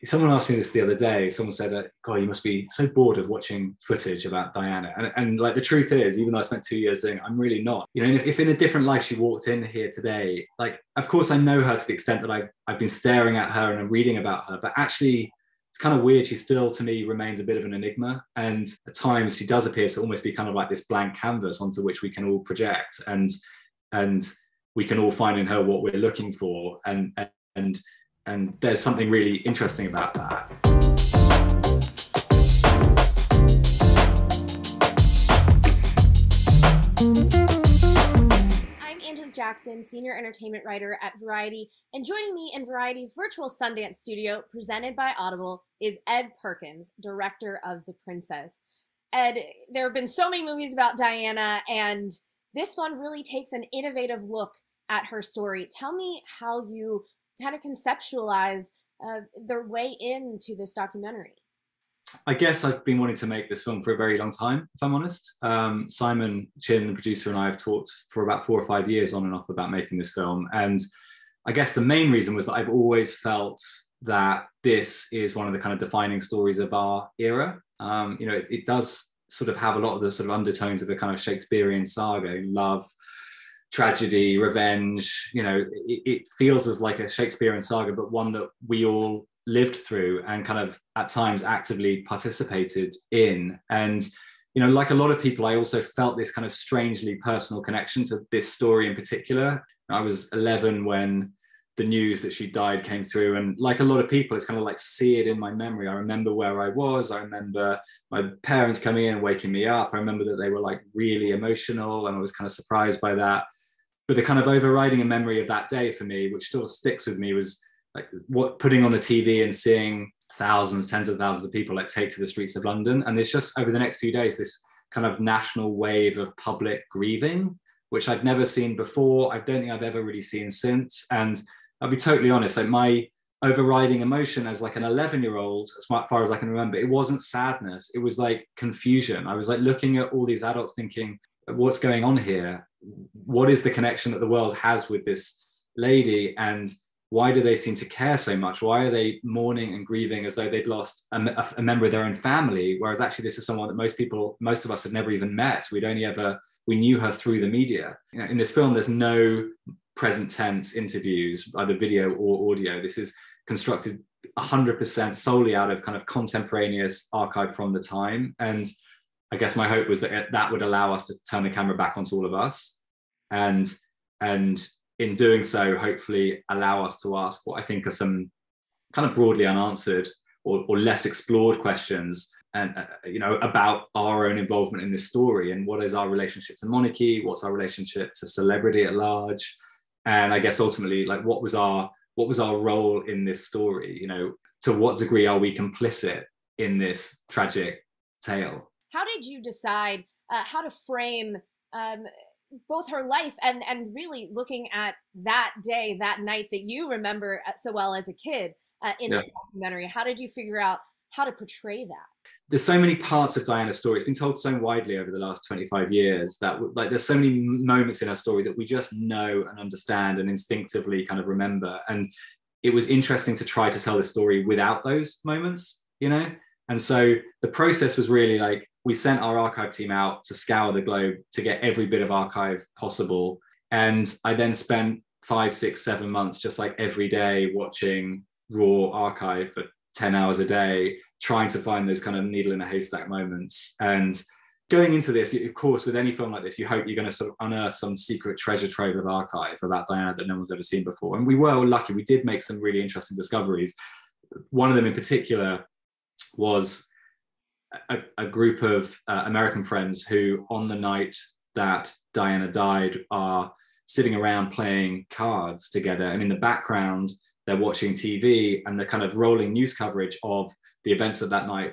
someone asked me this the other day. Someone said, God, you must be so bored of watching footage about Diana. And like, the truth is, even though I spent 2 years doing it, I'm really not. You know, if in a different life she walked in here today, like, of course I know her to the extent that I've been staring at her and I'm reading about her, but actually it's kind of weird. She still, to me, remains a bit of an enigma. And at times she does appear to almost be kind of like this blank canvas onto which we can all project. And we can all find in her what we're looking for. And there's something really interesting about that. I'm Angelique Jackson, Senior Entertainment Writer at Variety, and joining me in Variety's Virtual Sundance Studio, presented by Audible, is Ed Perkins, Director of The Princess. Ed, there have been so many movies about Diana, and this one really takes an innovative look at her story. Tell me how you kind of conceptualize their way into this documentary. I guess I've been wanting to make this film for a very long time, if I'm honest. Simon Chin, the producer, and I have talked for about 4 or 5 years on and off about making this film. And I guess the main reason was that I've always felt that this is one of the kind of defining stories of our era. You know, it does sort of have a lot of the sort of undertones of the kind of Shakespearean saga, love, tragedy, revenge. You know, it feels as like a Shakespearean saga, but one that we all lived through and kind of at times actively participated in. And, you know, like a lot of people, I also felt this kind of strangely personal connection to this story in particular. I was 11 when the news that she died came through, and like a lot of people, it's kind of like seared in my memory. I remember where I was. I remember my parents coming in and waking me up. I remember that they were like really emotional, and I was kind of surprised by that. But the kind of overriding memory of that day for me, which still sticks with me, was like what putting on the TV and seeing thousands, tens of thousands of people like take to the streets of London. And there's just over the next few days, this kind of national wave of public grieving, which I'd never seen before. I don't think I've ever really seen since. And I'll be totally honest, like my overriding emotion as like an 11-year-old, as far as I can remember, it wasn't sadness. It was like confusion. I was like looking at all these adults thinking, what's going on here? What is the connection that the world has with this lady? And why do they seem to care so much? Why are they mourning and grieving as though they'd lost a member of their own family? Whereas actually this is someone that most of us had never even met. We knew her through the media. You know, in this film, there's no present tense interviews, either video or audio. This is constructed 100% solely out of kind of contemporaneous archive from the time. And I guess my hope was that that would allow us to turn the camera back onto all of us, and in doing so, hopefully allow us to ask what I think are some kind of broadly unanswered or less explored questions, and you know, about our own involvement in this story, and what is our relationship to monarchy, what's our relationship to celebrity at large, and I guess ultimately, like, what was our role in this story? You know, to what degree are we complicit in this tragic tale? How did you decide how to frame both her life and really looking at that day, that night that you remember so well as a kid in this documentary? How did you figure out how to portray that? There's so many parts of Diana's story. It's been told so widely over the last 25 years that like there's so many moments in her story that we just know and understand and instinctively kind of remember. And it was interesting to try to tell the story without those moments, you know? And so the process was really like, we sent our archive team out to scour the globe to get every bit of archive possible. And I then spent 5, 6, 7 months just like every day watching raw archive for 10 hours a day, trying to find those kind of needle in a haystack moments. And going into this, of course, with any film like this, you hope you're going to sort of unearth some secret treasure trove of archive about Diana that no one's ever seen before. And we were lucky. We did make some really interesting discoveries. One of them in particular was a group of American friends who, on the night that Diana died, are sitting around playing cards together. And in the background, they're watching TV and the kind of rolling news coverage of the events of that night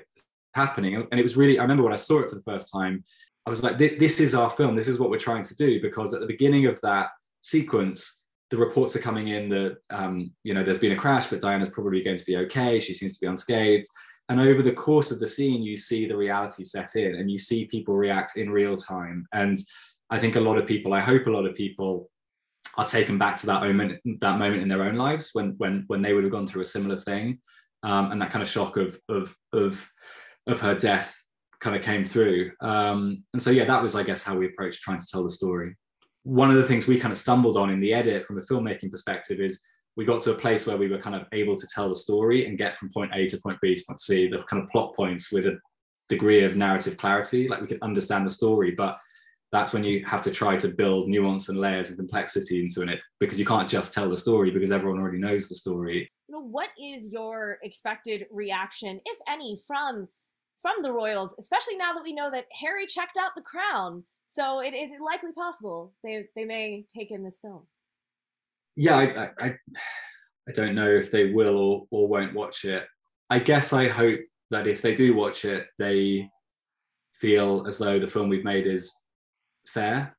happening. And it was really, I remember when I saw it for the first time, I was like, this is our film. This is what we're trying to do. Because at the beginning of that sequence, the reports are coming in that, you know, there's been a crash, but Diana's probably going to be okay. She seems to be unscathed. And over the course of the scene, you see the reality set in and you see people react in real time. And I think I hope a lot of people are taken back to that moment in their own lives when they would have gone through a similar thing. and that kind of shock of her death kind of came through. And so yeah, that was, I guess, how we approached trying to tell the story. One of the things we kind of stumbled on in the edit from a filmmaking perspective is we got to a place where we were kind of able to tell the story and get from point A to point B to point C, the kind of plot points with a degree of narrative clarity, like we could understand the story, but that's when you have to try to build nuance and layers and complexity into it, because you can't just tell the story because everyone already knows the story. What is your expected reaction, if any, from the royals, especially now that we know that Harry checked out The Crown? So it is likely possible they may take in this film. Yeah, I don't know if they will or won't watch it. I guess I hope that if they do watch it, they feel as though the film we've made is fair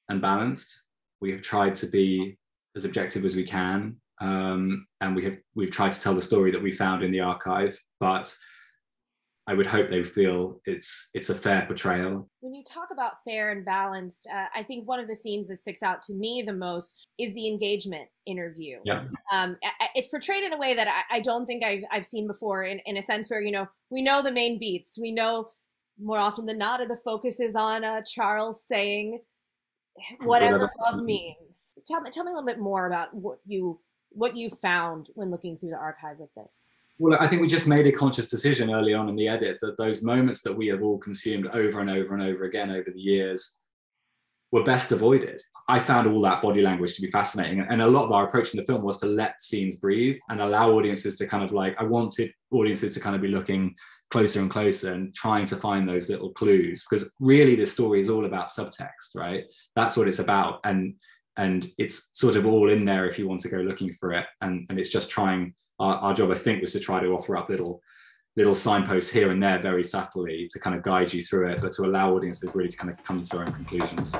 and balanced. We have tried to be as objective as we can, and we've tried to tell the story that we found in the archive, but I would hope they feel it's a fair portrayal. When you talk about fair and balanced, I think one of the scenes that sticks out to me the most is the engagement interview. Yeah. It's portrayed in a way that I don't think I've seen before, in a sense where, we know the main beats. We know more often than not the focus is on Charles saying whatever love means. Tell me a little bit more about what you found when looking through the archive with this. Well, I think we just made a conscious decision early on in the edit that those moments that we have all consumed over and over and over again over the years were best avoided. I found all that body language to be fascinating. And a lot of our approach in the film was to let scenes breathe and allow audiences to kind of I wanted audiences to kind of be looking closer and closer and trying to find those little clues, because really the story is all about subtext, right? That's what it's about. And it's sort of all in there if you want to go looking for it. And it's just trying. Our job, I think, was to try to offer up little signposts here and there very subtly to kind of guide you through it, but to allow audiences really to kind of come to their own conclusions.